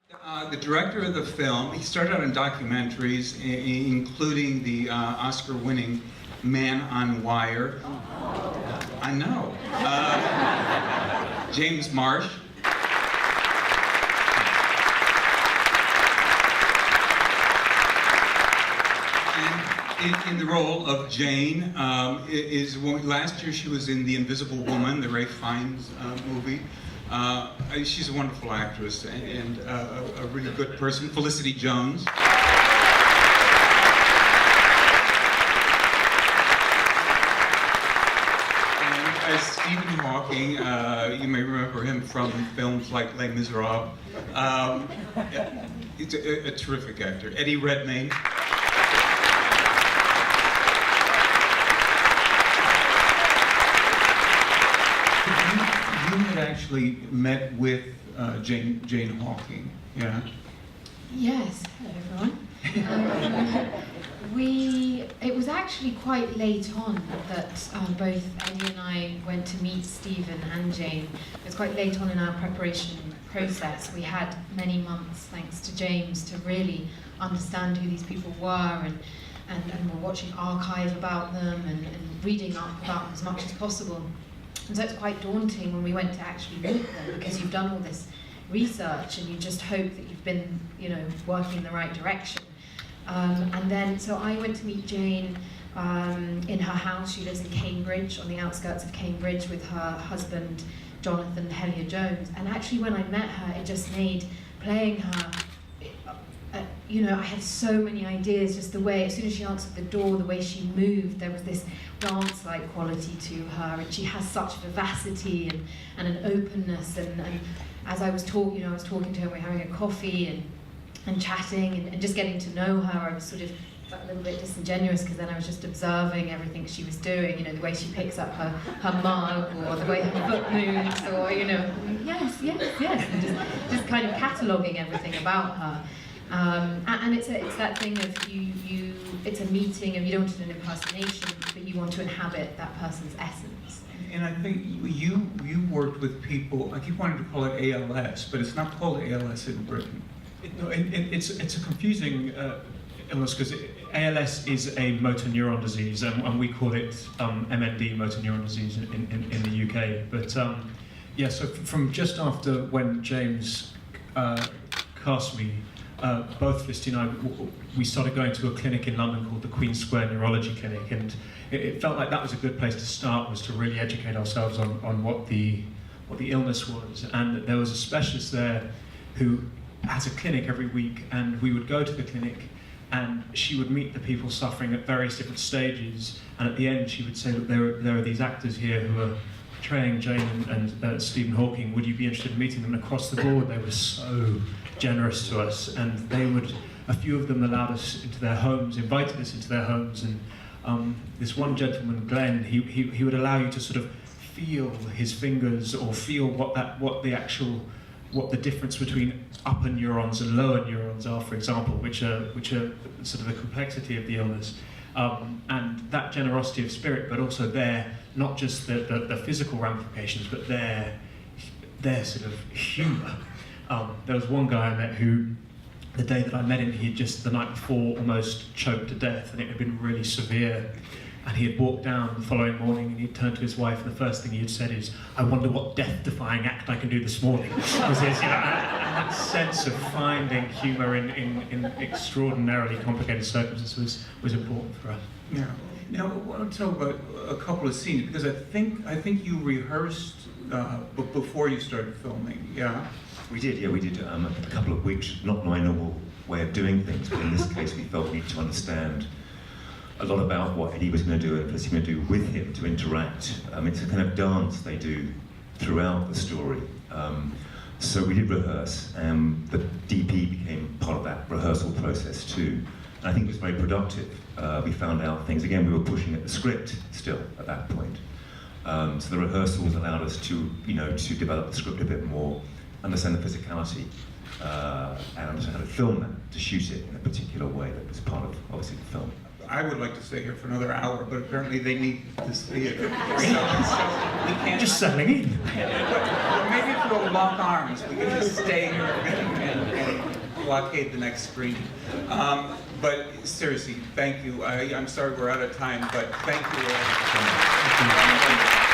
The director of the film, he started out in documentaries, including the Oscar-winning Man on Wire. I know. James Marsh. And in the role of Jane, last year she was in The Invisible Woman, the Ralph Fiennes movie. She's a wonderful actress and a really good person. Felicity Jones. And Stephen Hawking, you may remember him from films like Les Miserables. He's a terrific actor. Eddie Redmayne. You had actually met with Jane Hawking, yeah? Yes, hello everyone. It was actually quite late on that both Eddie and I went to meet Stephen and Jane. It was quite late on in our preparation process. We had many months, thanks to James, to really understand who these people were, and we're watching archive about them and reading up about them as much as possible. And so it's quite daunting when we went to actually meet them, because you've done all this research and you just hope that you've been, working in the right direction. And then, so I went to meet Jane in her house. She lives in Cambridge, on the outskirts of Cambridge, with her husband, Jonathan Hellier Jones. And actually, when I met her, it just made playing her, I had so many ideas, just the way, as soon as she answered the door, the way she moved, there was this dance-like quality to her, and she has such vivacity and an openness, and as I was talking, I was talking to her, we were having a coffee and chatting and just getting to know her. I was sort of a little bit disingenuous, because then I was just observing everything she was doing, the way she picks up her mug, or the way her foot moves, or, yes, and just kind of cataloguing everything about her. And it's that thing of it's a meeting, and you don't want an impersonation, but you want to inhabit that person's essence. And I think you worked with people, I keep wanting to call it ALS, but it's not called ALS in Britain. It's a confusing illness, because ALS is a motor neuron disease, and we call it MND, motor neuron disease, in the UK. But so from just after when James cast me, both Felicity and I, we started going to a clinic in London called the Queen Square Neurology Clinic, and it felt like that was a good place to start, was to really educate ourselves on what the illness was. And there was a specialist there who has a clinic every week, and we would go to the clinic, and she would meet the people suffering at various different stages, and at the end she would say, look, there are these actors here who are portraying Jane and Stephen Hawking, would you be interested in meeting them? And across the board they were so generous to us, and a few of them allowed us into their homes, invited us into their homes, and this one gentleman, Glenn, he would allow you to sort of feel his fingers, or feel what the difference between upper neurons and lower neurons are, for example, which are sort of the complexity of the illness, and that generosity of spirit, but also not just the physical ramifications, but their sort of humour. There was one guy I met who, the day that I met him, he had just the night before almost choked to death, and it had been really severe. And he had walked down the following morning, and he'd turned to his wife, and the first thing he had said is, "I wonder what death-defying act I can do this morning." Was his, and that sense of finding humour in extraordinarily complicated circumstances was important for us. Yeah. Now, I want to talk about a couple of scenes, because I think you rehearsed before you started filming. Yeah. We did. A couple of weeks, not my normal way of doing things, but in this case we felt we needed to understand a lot about what Eddie was going to do and Felicity was going to do with him to interact. It's a kind of dance they do throughout the story. So we did rehearse, and the DP became part of that rehearsal process too. And I think it was very productive. We found out things. Again, we were pushing at the script still at that point. So the rehearsals allowed us to, to develop the script a bit more, understand the physicality, and understand how to film that, to shoot it in a particular way that was part of, obviously, the film. I would like to stay here for another hour, but apparently they need this theater. So we can't. Just settling in. Maybe have to go lock arms. We can just stay here and blockade the next screening. But seriously, thank you. I'm sorry we're out of time, but thank you all.